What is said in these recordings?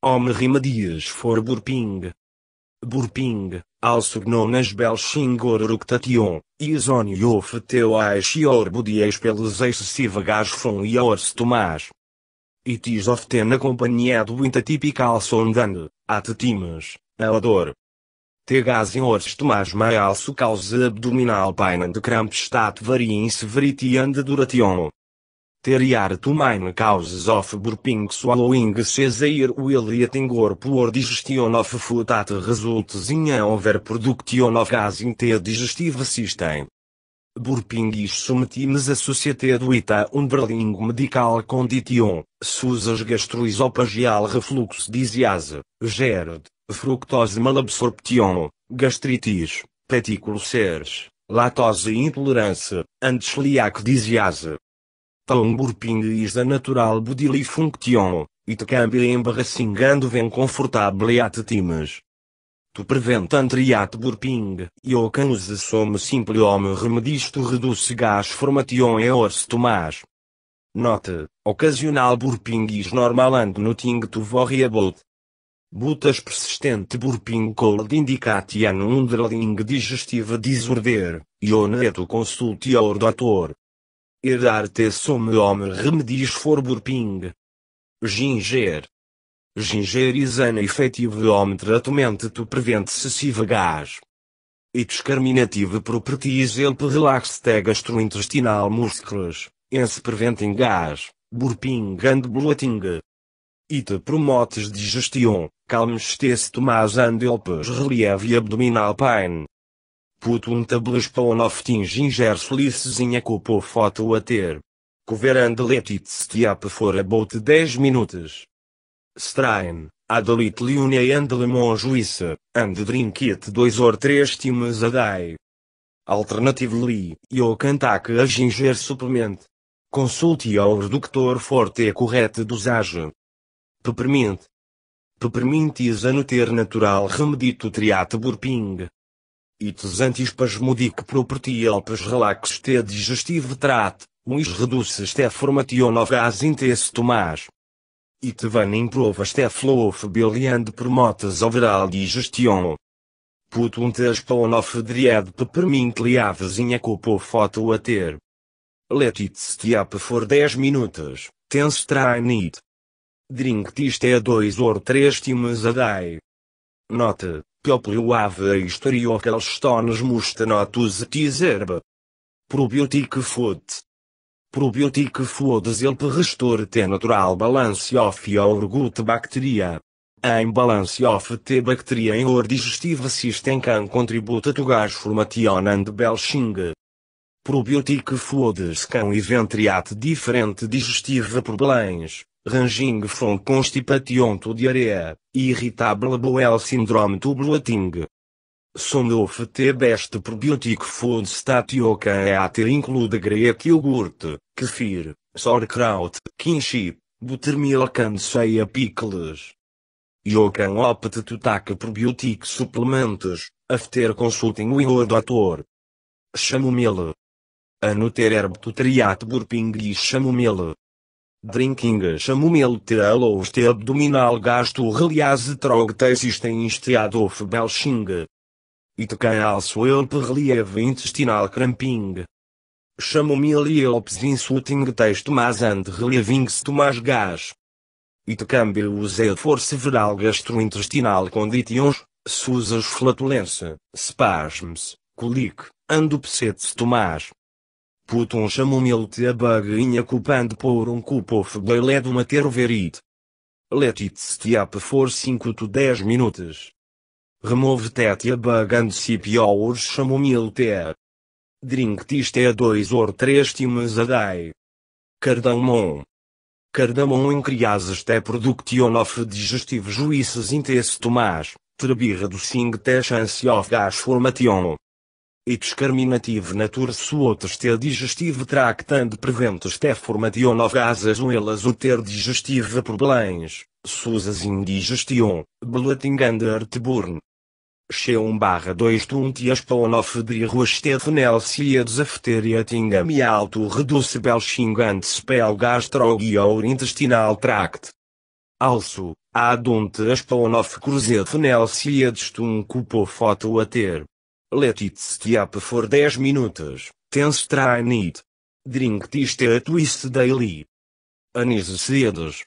Om remedies for burping. Burping, also known as belching or eructation, is only of teu your body expels excessive gas from your stomach. It is often accompanied with a typical sound and, at times, a odor. The gas in your stomach may also cause abdominal pain and cramps that vary in severity and duration. There are two main causes of burping: swallowing excess air while eating or poor digestion of food that results in an overproduction of gas in the digestive system. Burping is sometimes associated with a underlying medical condition, such as gastroesophageal reflux disease, GERD, fructose malabsorption, gastritis, peptic ulcers, lactose intolerance, and celiac disease. Burping is a natural bodily function. It can be embarrassing and uncomfortable at times. To prevent and burping, you can use some simple home remedies to reduce gas formation in your stomach. Note: occasional burping is normal and nothing to worry about. But as persistent burping could indicate an underlying digestive disorder. You need to consult your doctor. Here are some home remedies for burping. Ginger. Ginger is an effective home treatment to prevent excessive gas. Its carminative properties help relax the gastrointestinal muscles, hence preventing gas, burping and bloating. It promotes digestion, calms the stomach and helps relieve abdominal pain. Put one tablespoon of thin ginger slices in a cup of hot water. Cover and let it steep for about 10 minutes. Strain, add a little honey and lemon juice, and drink it 2 or 3 times a day. Alternatively, you can take a ginger supplement. Consult your doctor for the correct dosage. Peppermint. Peppermint is a natural remedy to treat burping. Its antispasmodic property helps relax the digestive tract, which reduces the formation of gas in the stomach. It then improves the flow of bile and promotes overall digestion. Put 1 teaspoon of dried peppermint leaves in a cup of hot water. Let it steep for 10 minutes, then strain it. Drink this 2 or 3 times a day. Note: people who have a history of gallstones must not use this herb. Probiotic food. Probiotic foods help restore the natural balance of your gut bacteria. A imbalance of the bacteria in your digestive system can contribute to gas formation and belching. Probiotic foods can even treat different digestive problems, ranging from constipation to diarrhea, irritable bowel syndrome to bloating. Some of the best probiotic foods that you can eat include Greek yogurt, kefir, sauerkraut, kimchi, buttermilk and soya pickles. You can opt to take probiotic supplements, after consulting with your doctor. Chamomile. Another herb to treat burping is chamomile. Drinking chamomile tea allows the abdominal gas to release through the system instead of belching. It can also help relieve intestinal cramping. Chamomile helps in soothing the stomach and relieving stomach gas. It can be used for several gastrointestinal conditions, such as flatulence, spasms, colic, and upset stomach. Put one chamomile tea bag in a cup and pour 1 cup of boiled water over it. Let it steep for 5 to 10 minutes. Remove the tea bag and sip your chamomile tea. Drink this tea 2 or 3 times a day. Cardamom. Cardamom increases the production of digestive juices in the stomach, thereby reducing the chance of gas formation. Its carminative nature soothes the digestive tract and prevents the formation of gas as well as other digestive problems, such as indigestion, bloating and heartburn. 1/2 to 1 teaspoon of dry roasted fennel seeds after eating a meal to reduce belching and expel gas through your intestinal tract. Also, Adonte aspaonof cruzet nelsieds um cupo foto a ter. Let it steep for 10 minutos, tense train it. Drink tiste a twist daily. Anisecedes.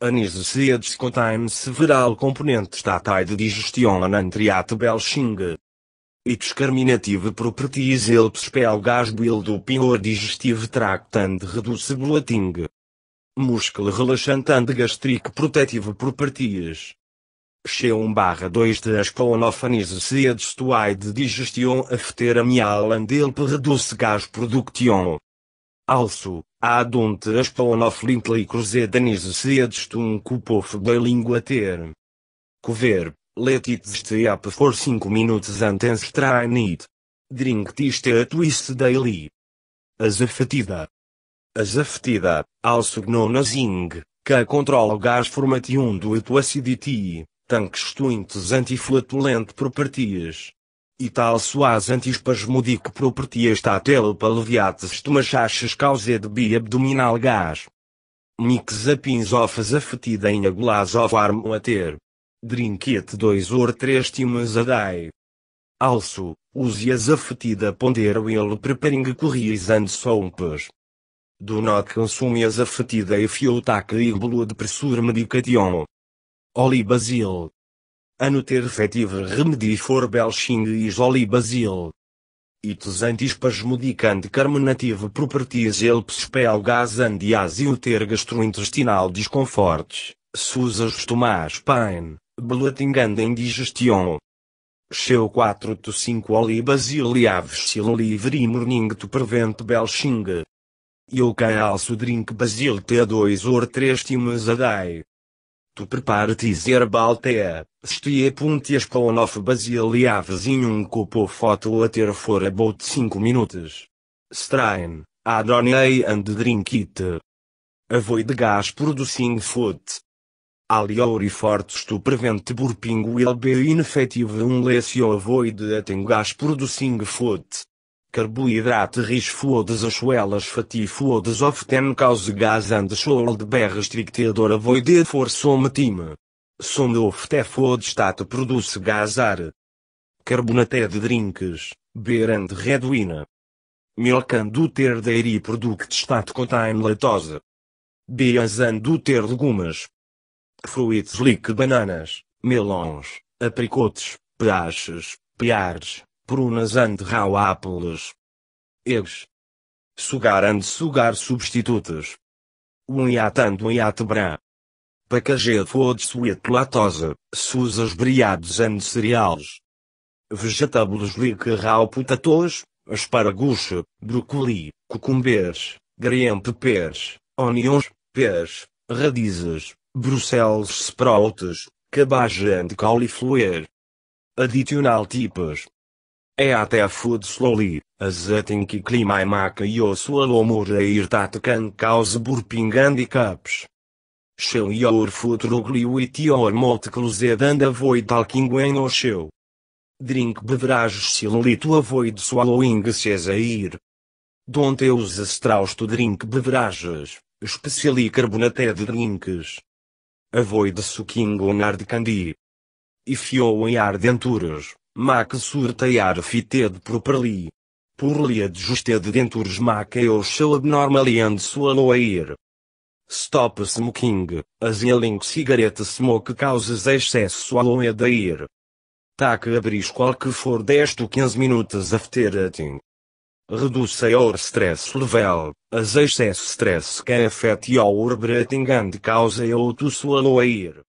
Anisecedes contain several componentes that aid digestion and triat belching. Its carminative properties help spell gas build up your digestive tract and reduce bloating. Muscle relaxant and gastric protective properties. C1/2 de aspaonof anisecedes to aid digestion after a meal and help reduce gas production. Also, adonte aspaonof lintly cruzed anisecedes to um cup of boiling water. Cover. Let it steep for 5 minutes and then strain it. Drink tiste a twist daily. Azafatida. Azafatida, also known as Ing, que controla gas formation due to acidity, tanques antiflatulent properties. It also has antispasmodic properties that help alleviate stomachas caused by abdominal gas. Mix a pinch of azafatida in a glass of warm water. Drink it 2 or 3 times a day. Also, use azafatida ponder while preparing curries and soups. Do not consume azafatida if you take high blood pressure medication. Olibasil. Another effective remedy for belching is olibasil. Its antispasmodic and carminative properties help expel gas and ter gastrointestinal discomforts, such as stomach pain, bloating and indigestion. Show 4 to 5 olibasil leaves till every morning to prevent belching. You can also drink basil tea 2 or 3 times a day. To prepare this herbal tea, steep um teaspoon of basil leaves in um cup of hot water for about 5 minutes. Strain, add honey and drink it. Avoid gas-producing food. All efforts to prevent burping will be ineffective unless you avoid eating gas-producing food. Carbohydrate-rich foods as well as fatty foods often cause gas and should be restricted or avoided for some time. Some of the foods that produce gas are carbonated drinks, beer and red wine, milk and other dairy products that contain lactose, beans and other legumes, fruits like bananas, melons, apricots, pears, prunas and raw apples, eggs, sugar and sugar substitutes, wheat and wheat bran, packaged foods with lactose, such as breads and cereals, vegetables like raw potatoes, asparagus, broccoli, cucumbers, green peppers, onions, pears, radishes, Brussels sprouts, cabbage and cauliflower. Additional tips. Eat food slowly, as eating quickly may make you swallow more air that can cause burping and hiccups. Chew your food thoroughly with your mouth closed and avoid talking when you chew. Drink beverages slowly to avoid swallowing excess air. Don't use straws to drink beverages, especially carbonated drinks. Avoid sucking on hard candy. If you wear dentures, make sure they are fitted properly. Poorly adjusted dentures make you chew abnormally and swallow air. Stop smoking, as inhaling cigarette smoke causes excess swallowed air. Take a brisk walk for 10 to 15 minutes after eating. Reduce your stress level, as excess stress can affect your breathing and cause you to swallow air.